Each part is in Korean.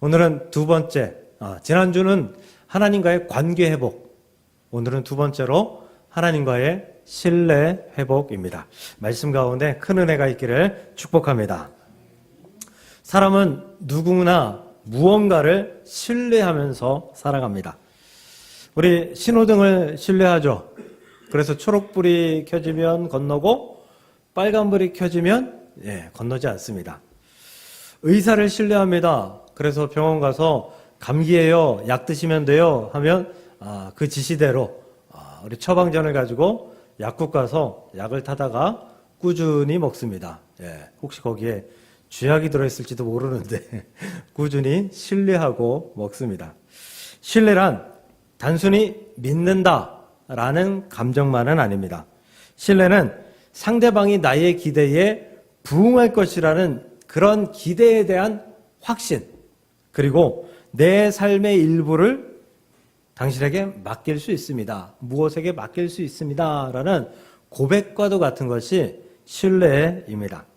오늘은 두 번째, 지난주는 하나님과의 관계 회복, 오늘은 두 번째로 하나님과의 신뢰 회복입니다. 말씀 가운데 큰 은혜가 있기를 축복합니다. 사람은 누구나 무언가를 신뢰하면서 살아갑니다. 우리 신호등을 신뢰하죠. 그래서 초록불이 켜지면 건너고 빨간불이 켜지면 건너지 않습니다. 의사를 신뢰합니다. 그래서 병원 가서 감기예요, 약 드시면 돼요 하면 그 지시대로 우리 처방전을 가지고 약국 가서 약을 타다가 꾸준히 먹습니다. 혹시 거기에 쥐약이 들어있을지도 모르는데 꾸준히 신뢰하고 먹습니다. 신뢰란 단순히 믿는다라는 감정만은 아닙니다. 신뢰는 상대방이 나의 기대에 부응할 것이라는 그런 기대에 대한 확신, 그리고 내 삶의 일부를 당신에게 맡길 수 있습니다. 무엇에게 맡길 수 있습니다. 라는 고백과도 같은 것이 신뢰입니다.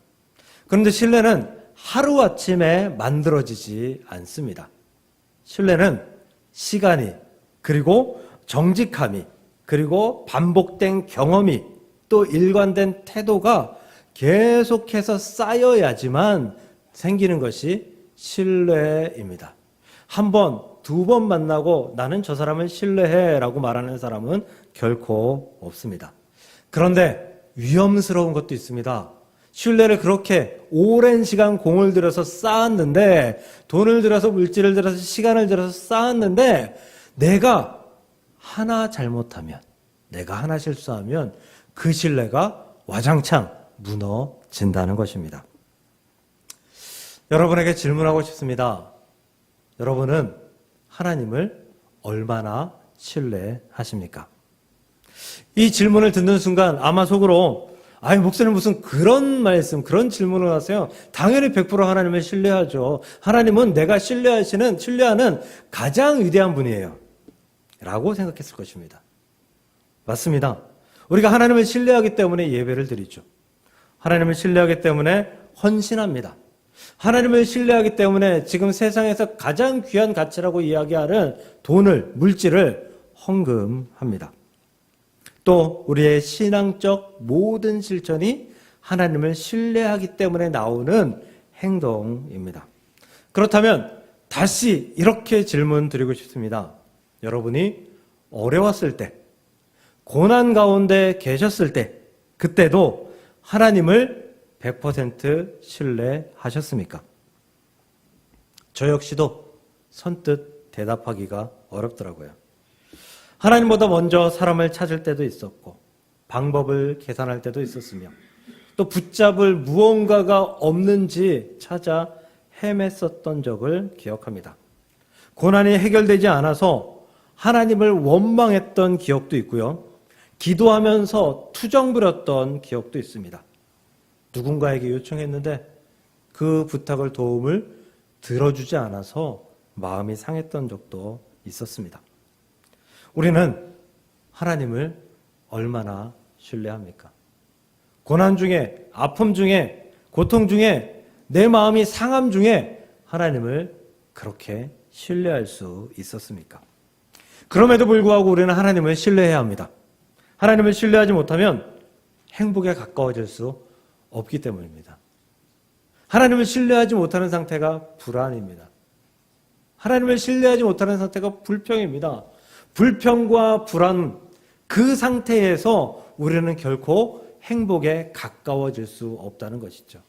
그런데 신뢰는 하루아침에 만들어지지 않습니다. 신뢰는 시간이, 그리고 정직함이, 그리고 반복된 경험이, 또 일관된 태도가 계속해서 쌓여야지만 생기는 것이 신뢰입니다. 한 번, 두 번 만나고 나는 저 사람을 신뢰해 라고 말하는 사람은 결코 없습니다. 그런데 위험스러운 것도 있습니다. 신뢰를 그렇게 오랜 시간 공을 들여서 쌓았는데, 돈을 들여서 물질을 들여서 시간을 들여서 쌓았는데, 내가 하나 잘못하면, 내가 하나 실수하면 그 신뢰가 와장창 무너진다는 것입니다. 여러분에게 질문하고 싶습니다. 여러분은 하나님을 얼마나 신뢰하십니까? 이 질문을 듣는 순간 아마 속으로 목사님 무슨 그런 말씀, 그런 질문을 하세요? 당연히 100% 하나님을 신뢰하죠. 하나님은 내가 신뢰하는 가장 위대한 분이에요. 라고 생각했을 것입니다. 맞습니다. 우리가 하나님을 신뢰하기 때문에 예배를 드리죠. 하나님을 신뢰하기 때문에 헌신합니다. 하나님을 신뢰하기 때문에 지금 세상에서 가장 귀한 가치라고 이야기하는 돈을, 물질을 헌금합니다. 또 우리의 신앙적 모든 실천이 하나님을 신뢰하기 때문에 나오는 행동입니다. 그렇다면 다시 이렇게 질문 드리고 싶습니다. 여러분이 어려웠을 때, 고난 가운데 계셨을 때, 그때도 하나님을 100% 신뢰하셨습니까? 저 역시도 선뜻 대답하기가 어렵더라고요. 하나님보다 먼저 사람을 찾을 때도 있었고, 방법을 계산할 때도 있었으며, 또 붙잡을 무언가가 없는지 찾아 헤맸었던 적을 기억합니다. 고난이 해결되지 않아서 하나님을 원망했던 기억도 있고요. 기도하면서 투정 부렸던 기억도 있습니다. 누군가에게 요청했는데 그 부탁을, 도움을 들어주지 않아서 마음이 상했던 적도 있었습니다. 우리는 하나님을 얼마나 신뢰합니까? 고난 중에, 아픔 중에, 고통 중에, 내 마음이 상함 중에 하나님을 그렇게 신뢰할 수 있었습니까? 그럼에도 불구하고 우리는 하나님을 신뢰해야 합니다. 하나님을 신뢰하지 못하면 행복에 가까워질 수 없기 때문입니다. 하나님을 신뢰하지 못하는 상태가 불안입니다. 하나님을 신뢰하지 못하는 상태가 불평입니다. 불평과 불안, 그 상태에서 우리는 결코 행복에 가까워질 수 없다는 것이죠.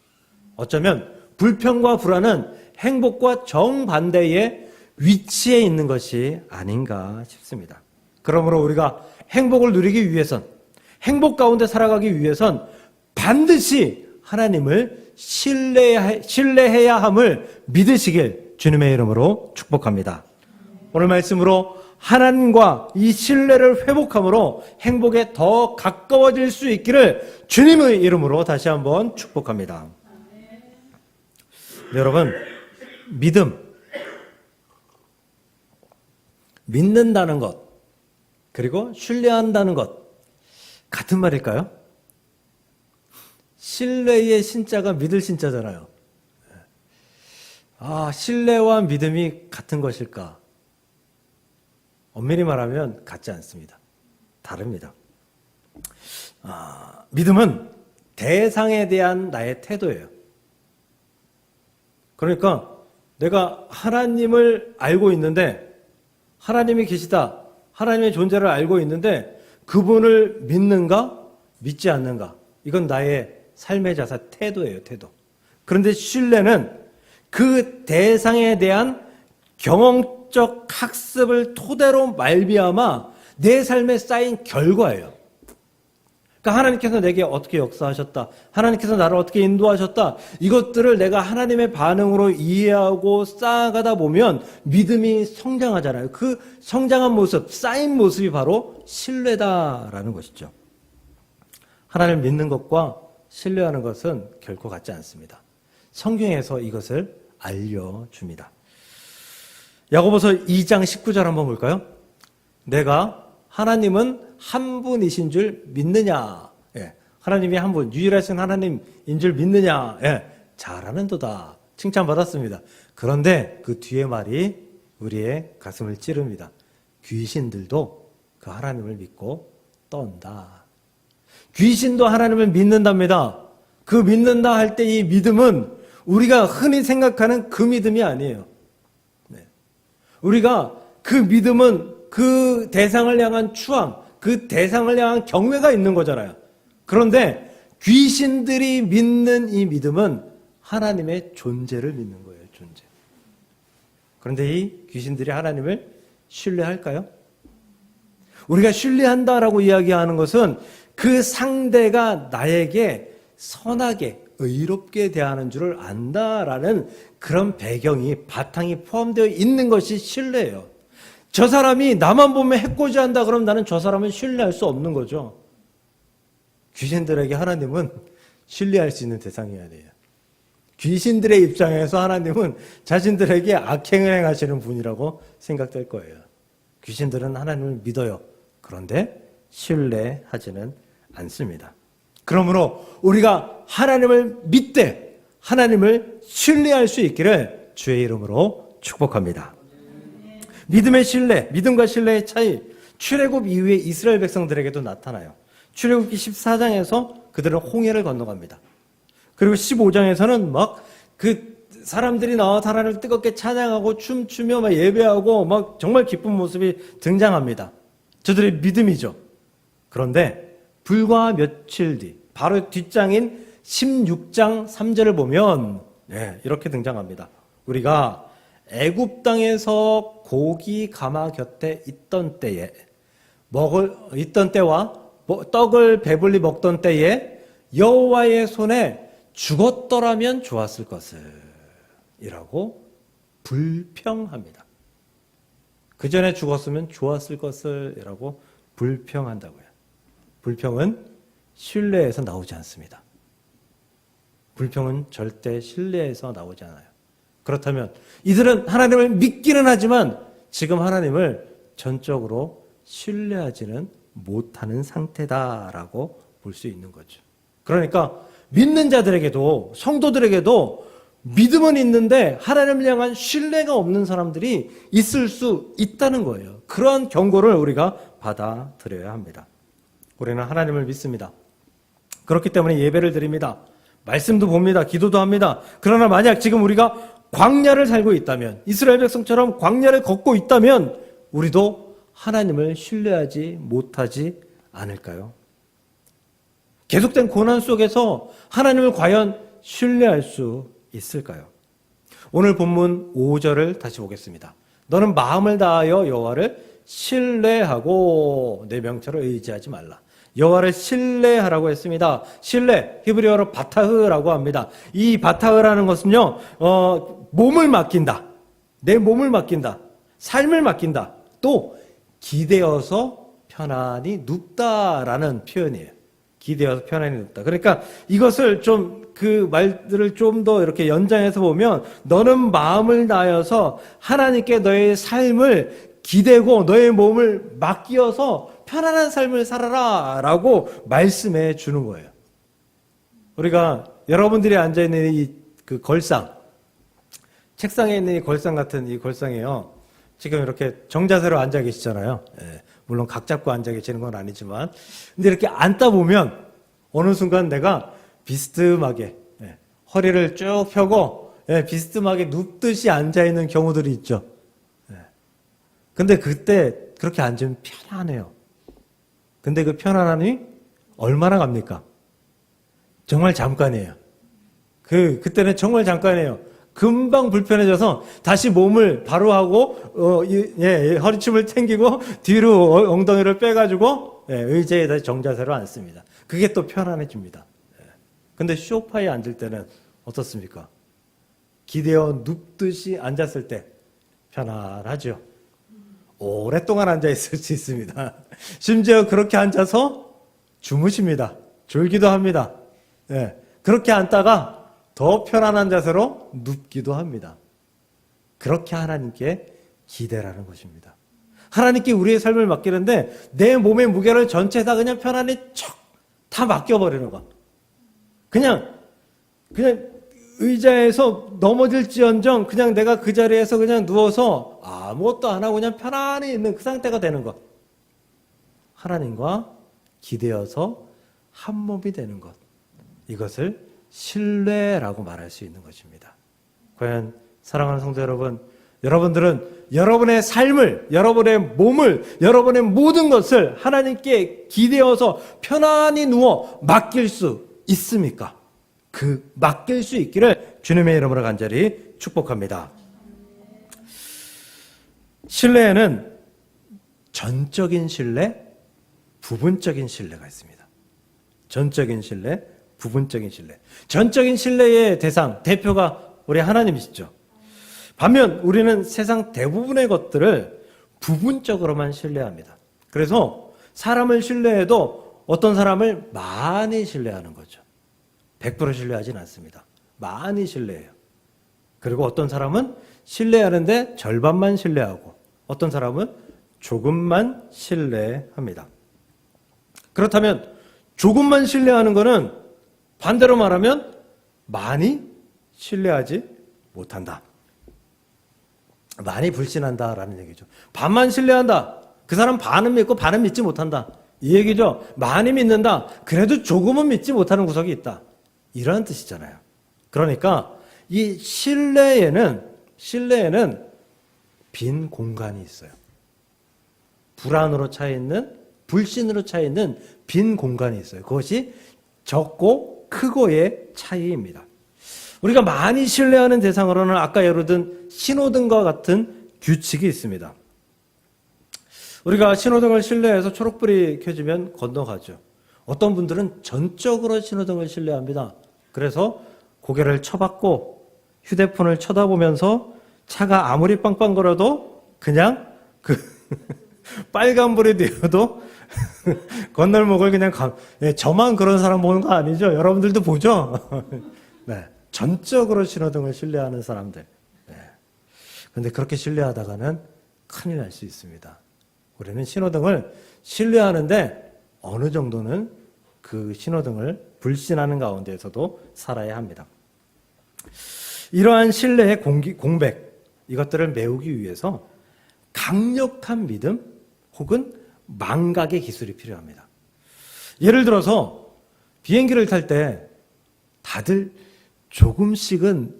어쩌면 불평과 불안은 행복과 정반대의 위치에 있는 것이 아닌가 싶습니다. 그러므로 우리가 행복을 누리기 위해선, 행복 가운데 살아가기 위해선 반드시 하나님을 신뢰해야 함을 믿으시길 주님의 이름으로 축복합니다. 오늘 말씀으로 하나님과 이 신뢰를 회복함으로 행복에 더 가까워질 수 있기를 주님의 이름으로 다시 한번 축복합니다. 여러분, 믿음, 믿는다는 것, 그리고 신뢰한다는 것, 같은 말일까요? 신뢰의 신자가 믿을 신자잖아요. 신뢰와 믿음이 같은 것일까? 엄밀히 말하면 같지 않습니다. 다릅니다. 믿음은 대상에 대한 나의 태도예요. 그러니까 내가 하나님을 알고 있는데, 하나님이 계시다, 하나님의 존재를 알고 있는데 그분을 믿는가 믿지 않는가, 이건 나의 삶의 자세, 태도예요. 태도. 그런데 신뢰는 그 대상에 대한 경험적 학습을 토대로 말미암아 내 삶에 쌓인 결과예요. 그러니까 하나님께서 내게 어떻게 역사하셨다, 하나님께서 나를 어떻게 인도하셨다, 이것들을 내가 하나님의 반응으로 이해하고 쌓아가다 보면 믿음이 성장하잖아요. 그 성장한 모습, 쌓인 모습이 바로 신뢰다라는 것이죠. 하나님을 믿는 것과 신뢰하는 것은 결코 같지 않습니다. 성경에서 이것을 알려줍니다. 야고보서 2장 19절 한번 볼까요? 내가 하나님은 한 분이신 줄 믿느냐? 예, 하나님이 한 분, 유일하신 하나님인 줄 믿느냐? 예, 잘하는도다. 칭찬받았습니다. 그런데 그 뒤에 말이 우리의 가슴을 찌릅니다. 귀신들도 그 하나님을 믿고 떤다. 귀신도 하나님을 믿는답니다. 그 믿는다 할 때 이 믿음은 우리가 흔히 생각하는 그 믿음이 아니에요. 네. 우리가 그 믿음은 그 대상을 향한 추앙, 그 대상을 향한 경외가 있는 거잖아요. 그런데 귀신들이 믿는 이 믿음은 하나님의 존재를 믿는 거예요. 존재. 그런데 이 귀신들이 하나님을 신뢰할까요? 우리가 신뢰한다라고 이야기하는 것은 그 상대가 나에게 선하게 의롭게 대하는 줄을 안다라는 그런 배경이, 바탕이 포함되어 있는 것이 신뢰예요. 저 사람이 나만 보면 해코지한다 그러면 나는 저 사람은 신뢰할 수 없는 거죠. 귀신들에게 하나님은 신뢰할 수 있는 대상이 아니에요. 귀신들의 입장에서 하나님은 자신들에게 악행을 행하시는 분이라고 생각될 거예요. 귀신들은 하나님을 믿어요. 그런데 신뢰하지는 않습니다. 그러므로 우리가 하나님을 믿되 하나님을 신뢰할 수 있기를 주의 이름으로 축복합니다. 믿음의 신뢰, 믿음과 신뢰의 차이, 출애굽 이후에 이스라엘 백성들에게도 나타나요. 출애굽기 14장에서 그들은 홍해를 건너갑니다. 그리고 15장에서는 막 그 사람들이 나와서 하나님을 뜨겁게 찬양하고 춤추며 막 예배하고 막 정말 기쁜 모습이 등장합니다. 저들의 믿음이죠. 그런데 불과 며칠 뒤, 바로 뒷장인 16장 3절을 보면 이렇게 등장합니다. 우리가 애굽 땅에서 고기 가마 곁에 있던 때와 떡을 배불리 먹던 때에 여호와의 손에 죽었더라면 좋았을 것을 이라고 불평합니다. 그 전에 죽었으면 좋았을 것을 이라고 불평한다고요. 불평은 신뢰에서 나오지 않습니다. 불평은 절대 신뢰에서 나오지 않아요. 그렇다면 이들은 하나님을 믿기는 하지만 지금 하나님을 전적으로 신뢰하지는 못하는 상태다라고 볼 수 있는 거죠. 그러니까 믿는 자들에게도, 성도들에게도 믿음은 있는데 하나님을 향한 신뢰가 없는 사람들이 있을 수 있다는 거예요. 그러한 경고를 우리가 받아들여야 합니다. 우리는 하나님을 믿습니다. 그렇기 때문에 예배를 드립니다. 말씀도 봅니다. 기도도 합니다. 그러나 만약 지금 우리가 광야를 살고 있다면, 이스라엘 백성처럼 광야를 걷고 있다면 우리도 하나님을 신뢰하지 못하지 않을까요? 계속된 고난 속에서 하나님을 과연 신뢰할 수 있을까요? 오늘 본문 5절을 다시 보겠습니다. 너는 마음을 다하여 여호와를 신뢰하고 내 명철을 의지하지 말라. 여호와를 신뢰하라고 했습니다. 신뢰, 히브리어로 바타흐라고 합니다. 이 바타흐라는 것은요, 몸을 맡긴다. 내 몸을 맡긴다. 삶을 맡긴다. 또 기대어서 편안히 눕다라는 표현이에요. 기대어서 편안히 눕다. 그러니까 이것을 좀 그 말들을 좀 더 이렇게 연장해서 보면 너는 마음을 다하여서 하나님께 너의 삶을 기대고 너의 몸을 맡기어서 편안한 삶을 살아라 라고 말씀해 주는 거예요. 우리가 여러분들이 앉아있는 이 그 걸상, 책상에 있는 이 걸상 같은 이 걸상이요. 지금 이렇게 정자세로 앉아 계시잖아요. 예, 물론 각 잡고 앉아 계시는 건 아니지만. 근데 이렇게 앉다 보면 어느 순간 내가 비스듬하게 예, 허리를 쭉 펴고 예, 비스듬하게 눕듯이 앉아 있는 경우들이 있죠. 예. 근데 그때 그렇게 앉으면 편안해요. 근데 그 편안함이 얼마나 갑니까? 정말 잠깐이에요. 그때는 정말 잠깐이에요. 금방 불편해져서 다시 몸을 바로 하고 허리춤을 당기고 뒤로 엉덩이를 빼가지고 의자에 다시 정자세로 앉습니다. 그게 또 편안해집니다. 근데 소파에 앉을 때는 어떻습니까? 기대어 눕듯이 앉았을 때 편안하죠. 오랫동안 앉아 있을 수 있습니다. 심지어 그렇게 앉아서 주무십니다. 졸기도 합니다. 그렇게 앉다가 더 편안한 자세로 눕기도 합니다. 그렇게 하나님께 기대라는 것입니다. 하나님께 우리의 삶을 맡기는데 내 몸의 무게를 전체 다 그냥 편안히 다 맡겨버리는 것. 그냥 의자에서 넘어질지언정 그냥 내가 그 자리에서 그냥 누워서 아무것도 안 하고 그냥 편안히 있는 그 상태가 되는 것. 하나님과 기대어서 한 몸이 되는 것. 이것을 신뢰라고 말할 수 있는 것입니다. 과연 사랑하는 성도 여러분, 여러분들은 여러분의 삶을, 여러분의 몸을, 여러분의 모든 것을 하나님께 기대어서 편안히 누워 맡길 수 있습니까? 그 맡길 수 있기를 주님의 이름으로 간절히 축복합니다. 신뢰에는 전적인 신뢰, 부분적인 신뢰가 있습니다. 전적인 신뢰, 부분적인 신뢰. 전적인 신뢰의 대상, 대표가 우리 하나님이시죠. 반면 우리는 세상 대부분의 것들을 부분적으로만 신뢰합니다. 그래서 사람을 신뢰해도 어떤 사람을 많이 신뢰하는 거죠. 100% 신뢰하진 않습니다. 많이 신뢰해요. 그리고 어떤 사람은 신뢰하는데 절반만 신뢰하고 어떤 사람은 조금만 신뢰합니다. 그렇다면 조금만 신뢰하는 것은 반대로 말하면 많이 신뢰하지 못한다. 많이 불신한다라는 얘기죠. 반만 신뢰한다. 그 사람 반은 믿고 반은 믿지 못한다. 이 얘기죠. 많이 믿는다. 그래도 조금은 믿지 못하는 구석이 있다. 이런 뜻이잖아요. 그러니까 이 신뢰에는 빈 공간이 있어요. 불안으로 차 있는, 불신으로 차 있는 빈 공간이 있어요. 그것이 적고 크고의 차이입니다. 우리가 많이 신뢰하는 대상으로는 아까 예로 든 신호등과 같은 규칙이 있습니다. 우리가 신호등을 신뢰해서 초록불이 켜지면 건너가죠. 어떤 분들은 전적으로 신호등을 신뢰합니다. 그래서 고개를 쳐박고 휴대폰을 쳐다보면서 차가 아무리 빵빵거려도 그냥 빨간불이 되어도 건널목을 그냥 저만 그런 사람 보는 거 아니죠? 여러분들도 보죠? 네. 전적으로 신호등을 신뢰하는 사람들. 네. 근데 그렇게 신뢰하다가는 큰일 날 수 있습니다. 우리는 신호등을 신뢰하는데 어느 정도는 그 신호등을 불신하는 가운데에서도 살아야 합니다. 이러한 신뢰의 공백, 이것들을 메우기 위해서 강력한 믿음 혹은 망각의 기술이 필요합니다. 예를 들어서 비행기를 탈 때 다들 조금씩은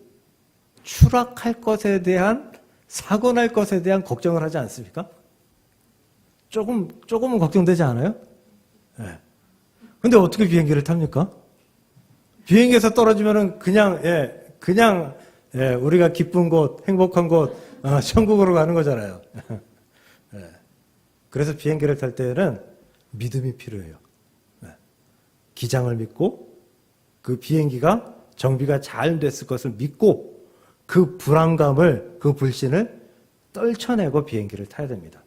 추락할 것에 대한, 사고 날 것에 대한 걱정을 하지 않습니까? 조금은 걱정되지 않아요? 네. 근데 어떻게 비행기를 탑니까? 비행기에서 떨어지면은 그냥 우리가 기쁜 곳, 행복한 곳, 천국으로 가는 거잖아요. 네. 그래서 비행기를 탈 때는 믿음이 필요해요. 네. 기장을 믿고 그 비행기가 정비가 잘 됐을 것을 믿고 그 불안감을, 그 불신을 떨쳐내고 비행기를 타야 됩니다.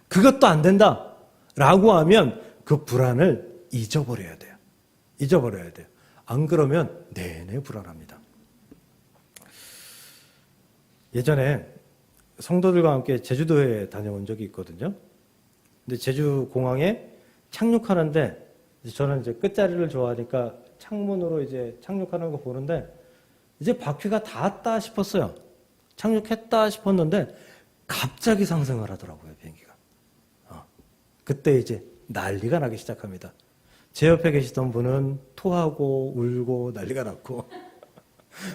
그것도 안 된다라고 하면 그 불안을 잊어버려야 돼요. 잊어버려야 돼요. 안 그러면 내내 불안합니다. 예전에 성도들과 함께 제주도에 다녀온 적이 있거든요. 근데 제주 공항에 착륙하는데 저는 이제 끝자리를 좋아하니까 창문으로 이제 착륙하는 거 보는데 이제 바퀴가 닿았다 싶었어요. 착륙했다 싶었는데 갑자기 상승을 하더라고요, 비행기가. 그때 이제 난리가 나기 시작합니다. 제 옆에 계시던 분은 토하고 울고 난리가 났고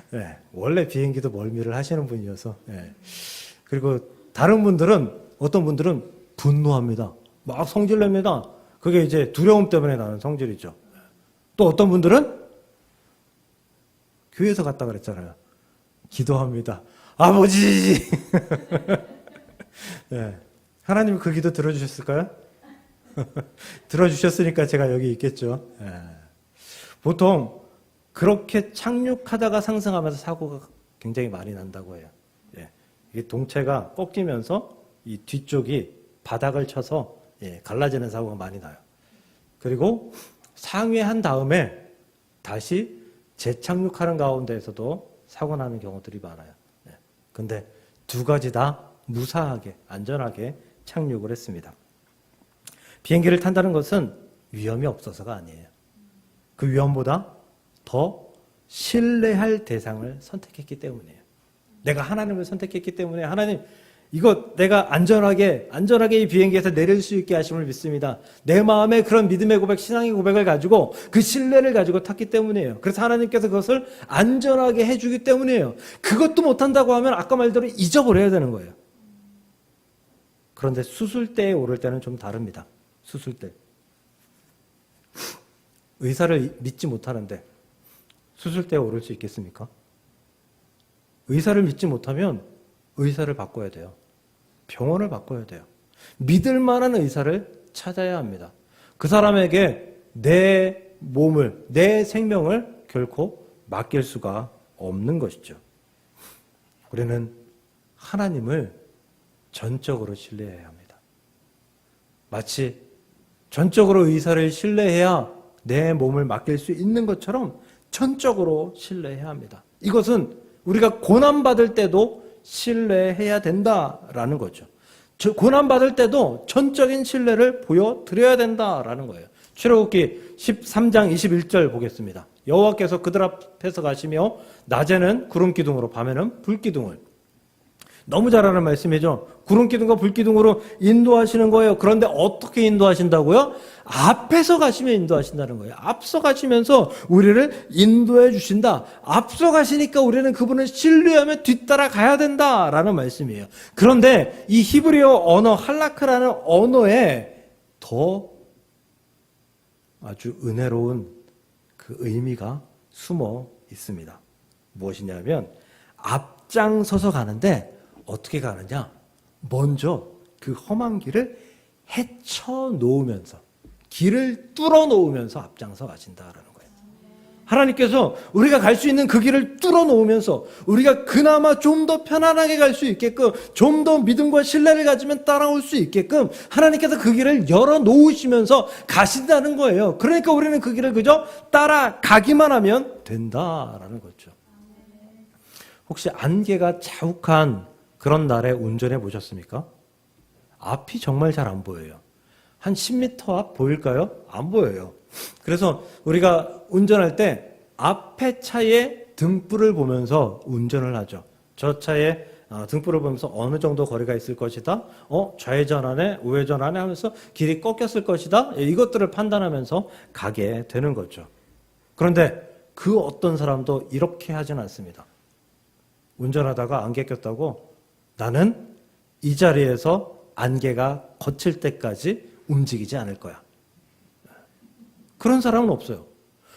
네, 원래 비행기도 멀미를 하시는 분이어서 그리고 다른 분들은 어떤 분들은 분노합니다. 막 성질냅니다. 그게 이제 두려움 때문에 나는 성질이죠. 또 어떤 분들은 교회에서 갔다 그랬잖아요. 기도합니다. 아버지! 네. 하나님 그 기도 들어주셨을까요? 들어주셨으니까 제가 여기 있겠죠. 보통 그렇게 착륙하다가 상승하면서 사고가 굉장히 많이 난다고 해요. 이 동체가 꺾이면서 이 뒤쪽이 바닥을 쳐서 갈라지는 사고가 많이 나요. 그리고 상회한 다음에 다시 재착륙하는 가운데에서도 사고 나는 경우들이 많아요. 근데 두 가지 다 무사하게 안전하게 착륙을 했습니다. 비행기를 탄다는 것은 위험이 없어서가 아니에요. 그 위험보다 더 신뢰할 대상을 선택했기 때문이에요. 내가 하나님을 선택했기 때문에 하나님 이거 내가 안전하게 이 비행기에서 내릴 수 있게 하심을 믿습니다. 내 마음에 그런 믿음의 고백, 신앙의 고백을 가지고 그 신뢰를 가지고 탔기 때문이에요. 그래서 하나님께서 그것을 안전하게 해주기 때문이에요. 그것도 못한다고 하면 아까 말대로 잊어버려야 되는 거예요. 그런데 수술대에 오를 때는 좀 다릅니다. 수술대. 의사를 믿지 못하는데 수술대에 오를 수 있겠습니까? 의사를 믿지 못하면 의사를 바꿔야 돼요. 병원을 바꿔야 돼요. 믿을 만한 의사를 찾아야 합니다. 그 사람에게 내 몸을, 내 생명을 결코 맡길 수가 없는 것이죠. 우리는 하나님을 전적으로 신뢰해야 합니다. 마치 전적으로 의사를 신뢰해야 내 몸을 맡길 수 있는 것처럼 전적으로 신뢰해야 합니다. 이것은 우리가 고난받을 때도 신뢰해야 된다라는 거죠. 고난받을 때도 전적인 신뢰를 보여드려야 된다라는 거예요. 출애굽기 13장 21절 보겠습니다. 여호와께서 그들 앞에서 가시며 낮에는 구름기둥으로 밤에는 불기둥을. 너무 잘 아는 말씀이죠. 구름기둥과 불기둥으로 인도하시는 거예요. 그런데 어떻게 인도하신다고요? 앞에서 가시면 인도하신다는 거예요. 앞서 가시면서 우리를 인도해 주신다. 앞서 가시니까 우리는 그분을 신뢰하며 뒤따라 가야 된다라는 말씀이에요. 그런데 이 히브리어 언어, 할라크라는 언어에 더 아주 은혜로운 그 의미가 숨어 있습니다. 무엇이냐면 앞장서서 가는데 어떻게 가느냐? 먼저 그 험한 길을 헤쳐 놓으면서 길을 뚫어 놓으면서 앞장서 가신다라는 거예요. 하나님께서 우리가 갈 수 있는 그 길을 뚫어 놓으면서 우리가 그나마 좀 더 편안하게 갈 수 있게끔 좀 더 믿음과 신뢰를 가지면 따라올 수 있게끔 하나님께서 그 길을 열어 놓으시면서 가신다는 거예요. 그러니까 우리는 그 길을 그저 따라가기만 하면 된다라는 거죠. 혹시 안개가 자욱한 그런 날에 운전해 보셨습니까? 앞이 정말 잘 안 보여요. 한 10m 앞 보일까요? 안 보여요. 그래서 우리가 운전할 때 앞에 차의 등불을 보면서 운전을 하죠. 저 차의 등불을 보면서 어느 정도 거리가 있을 것이다. 좌회전하네, 우회전하네 하면서 길이 꺾였을 것이다. 이것들을 판단하면서 가게 되는 거죠. 그런데 그 어떤 사람도 이렇게 하진 않습니다. 운전하다가 안개 꼈다고 나는 이 자리에서 안개가 거칠 때까지 움직이지 않을 거야. 그런 사람은 없어요.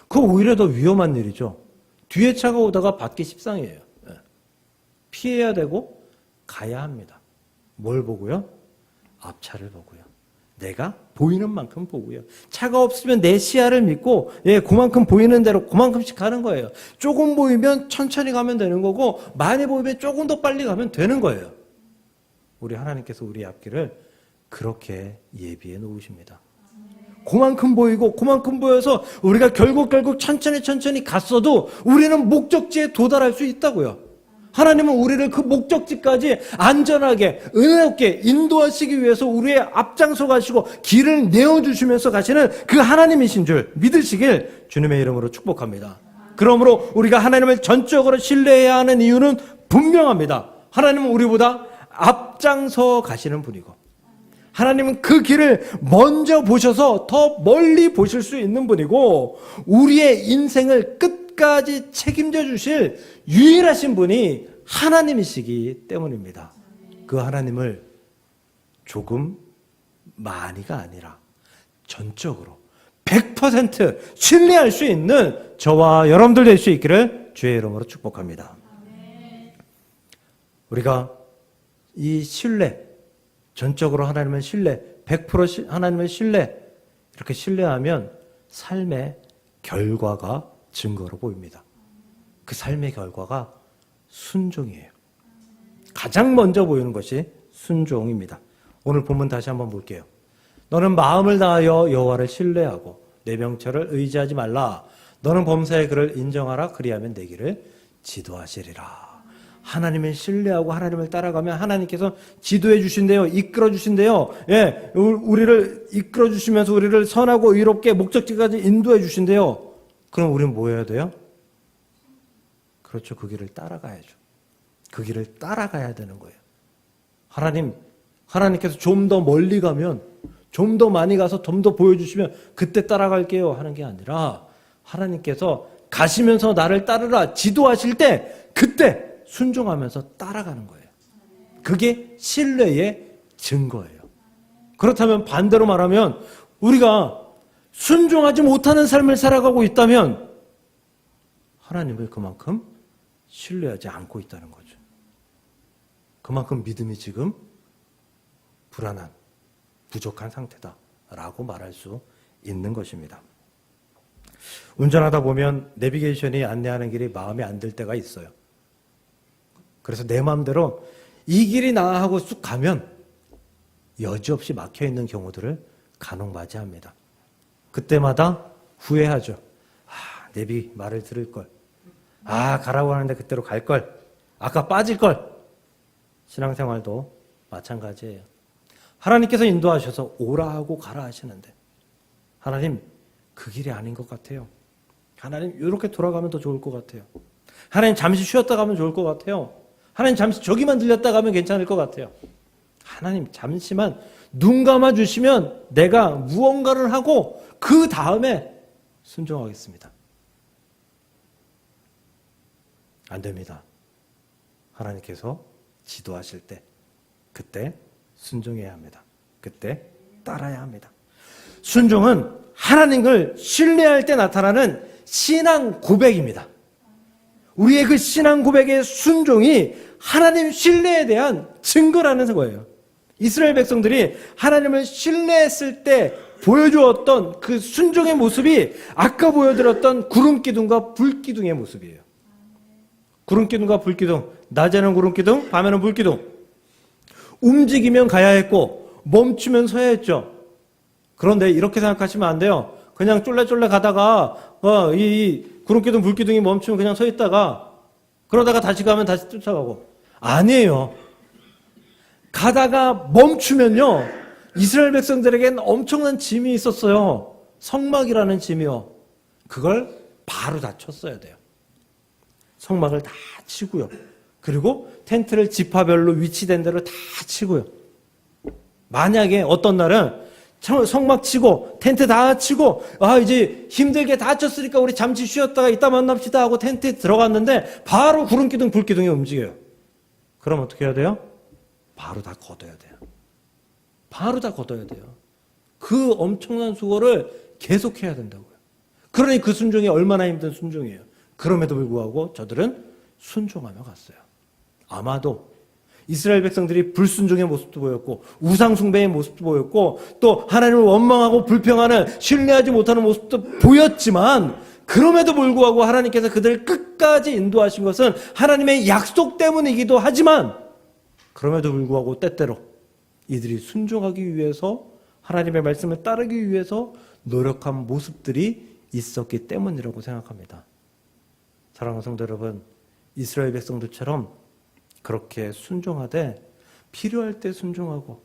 그거 오히려 더 위험한 일이죠. 뒤에 차가 오다가 받기 십상이에요. 피해야 되고 가야 합니다. 뭘 보고요? 앞차를 보고요. 내가 보이는 만큼 보고요. 차가 없으면 내 시야를 믿고 그만큼 보이는 대로 그만큼씩 가는 거예요. 조금 보이면 천천히 가면 되는 거고 많이 보이면 조금 더 빨리 가면 되는 거예요. 우리 하나님께서 우리 앞길을 그렇게 예비해 놓으십니다. 그만큼 보이고 그만큼 보여서 우리가 결국 천천히 갔어도 우리는 목적지에 도달할 수 있다고요. 하나님은 우리를 그 목적지까지 안전하게 은혜롭게 인도하시기 위해서 우리의 앞장서 가시고 길을 내어주시면서 가시는 그 하나님이신 줄 믿으시길 주님의 이름으로 축복합니다. 그러므로 우리가 하나님을 전적으로 신뢰해야 하는 이유는 분명합니다. 하나님은 우리보다 앞장서 가시는 분이고, 하나님은 그 길을 먼저 보셔서 더 멀리 보실 수 있는 분이고, 우리의 인생을 끝까지 책임져 주실 유일하신 분이 하나님이시기 때문입니다. 그 하나님을 조금 많이가 아니라 전적으로 100% 신뢰할 수 있는 저와 여러분들 될 수 있기를 주의 이름으로 축복합니다. 우리가 이 신뢰, 전적으로 하나님을 신뢰, 100% 하나님을 신뢰, 이렇게 신뢰하면 삶의 결과가 증거로 보입니다. 그 삶의 결과가 순종이에요. 가장 먼저 보이는 것이 순종입니다. 오늘 본문 다시 한번 볼게요. 너는 마음을 다하여 여호와를 신뢰하고 내 명철을 의지하지 말라. 너는 범사의 그를 인정하라. 그리하면 내 길을 지도하시리라. 하나님을 신뢰하고 하나님을 따라가면 하나님께서 지도해 주신대요. 이끌어 주신대요. 예, 우리를 이끌어 주시면서 우리를 선하고 의롭게 목적지까지 인도해 주신대요. 그럼 우리는 뭐 해야 돼요? 그렇죠. 그 길을 따라가야죠. 그 길을 따라가야 되는 거예요. 하나님께서 좀 더 멀리 가면, 좀 더 많이 가서 좀 더 보여주시면 그때 따라갈게요 하는 게 아니라, 하나님께서 가시면서 나를 따르라 지도하실 때 그때 순종하면서 따라가는 거예요. 그게 신뢰의 증거예요. 그렇다면 반대로 말하면, 우리가 순종하지 못하는 삶을 살아가고 있다면 하나님을 그만큼 신뢰하지 않고 있다는 거죠. 그만큼 믿음이 지금 불안한, 부족한 상태다라고 말할 수 있는 것입니다. 운전하다 보면 내비게이션이 안내하는 길이 마음에 안 들 때가 있어요. 그래서 내 마음대로 이 길이 나 하고 쑥 가면 여지없이 막혀있는 경우들을 간혹 맞이합니다. 그때마다 후회하죠. 내비 말을 들을 걸. 가라고 하는데 그때로 갈 걸. 아까 빠질 걸. 신앙생활도 마찬가지예요. 하나님께서 인도하셔서 오라 하고 가라 하시는데, 하나님 그 길이 아닌 것 같아요. 하나님 이렇게 돌아가면 더 좋을 것 같아요. 하나님 잠시 쉬었다 가면 좋을 것 같아요. 하나님 잠시 저기만 들렸다 가면 괜찮을 것 같아요. 하나님 잠시만 눈 감아 주시면 내가 무언가를 하고 그 다음에 순종하겠습니다. 안 됩니다. 하나님께서 지도하실 때 그때 순종해야 합니다. 그때 따라야 합니다. 순종은 하나님을 신뢰할 때 나타나는 신앙 고백입니다. 우리의 그 신앙 고백의 순종이 하나님 신뢰에 대한 증거라는 거예요. 이스라엘 백성들이 하나님을 신뢰했을 때 보여주었던 그 순종의 모습이 아까 보여드렸던 구름기둥과 불기둥의 모습이에요. 구름기둥과 불기둥, 낮에는 구름기둥, 밤에는 불기둥. 움직이면 가야 했고 멈추면 서야 했죠. 그런데 이렇게 생각하시면 안 돼요. 그냥 쫄래쫄래 가다가 이 구름기둥 불기둥이 멈추면 그냥 서 있다가 그러다가 다시 가면 다시 쫓아가고. 아니에요. 가다가 멈추면요, 이스라엘 백성들에게는 엄청난 짐이 있었어요. 성막이라는 짐이요. 그걸 바로 다 쳤어야 돼요. 성막을 다 치고요. 그리고 텐트를 지파별로 위치된 대로 다 치고요. 만약에 어떤 날은 성막 치고 텐트 다 치고 이제 힘들게 다 쳤으니까 우리 잠시 쉬었다가 이따 만납시다 하고 텐트에 들어갔는데 바로 구름기둥 불기둥이 움직여요. 그럼 어떻게 해야 돼요? 바로 다 걷어야 돼요. 바로 다 걷어야 돼요. 그 엄청난 수고를 계속해야 된다고요. 그러니 그 순종이 얼마나 힘든 순종이에요. 그럼에도 불구하고 저들은 순종하며 갔어요. 아마도 이스라엘 백성들이 불순종의 모습도 보였고 우상 숭배의 모습도 보였고 또 하나님을 원망하고 불평하는, 신뢰하지 못하는 모습도 보였지만, 그럼에도 불구하고 하나님께서 그들을 끝까지 인도하신 것은 하나님의 약속 때문이기도 하지만, 그럼에도 불구하고 때때로 이들이 순종하기 위해서, 하나님의 말씀을 따르기 위해서 노력한 모습들이 있었기 때문이라고 생각합니다. 사랑하는 성도 여러분, 이스라엘 백성들처럼 그렇게 순종하되 필요할 때 순종하고,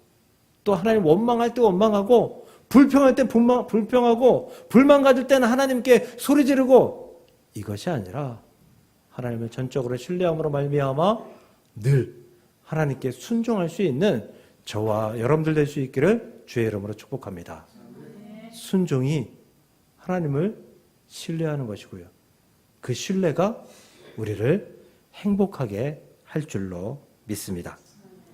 또 하나님 원망할 때 원망하고, 불평할 때 불평하고, 불만 가질 때는 하나님께 소리 지르고, 이것이 아니라 하나님을 전적으로 신뢰함으로 말미암아 늘 하나님께 순종할 수 있는 저와 여러분들 될 수 있기를 주의 이름으로 축복합니다. 순종이 하나님을 신뢰하는 것이고요. 그 신뢰가 우리를 행복하게 할 줄로 믿습니다.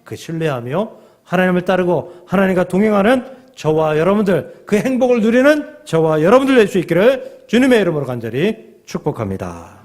그 신뢰하며 하나님을 따르고 하나님과 동행하는 저와 여러분들, 그 행복을 누리는 저와 여러분들 될 수 있기를 주님의 이름으로 간절히 축복합니다.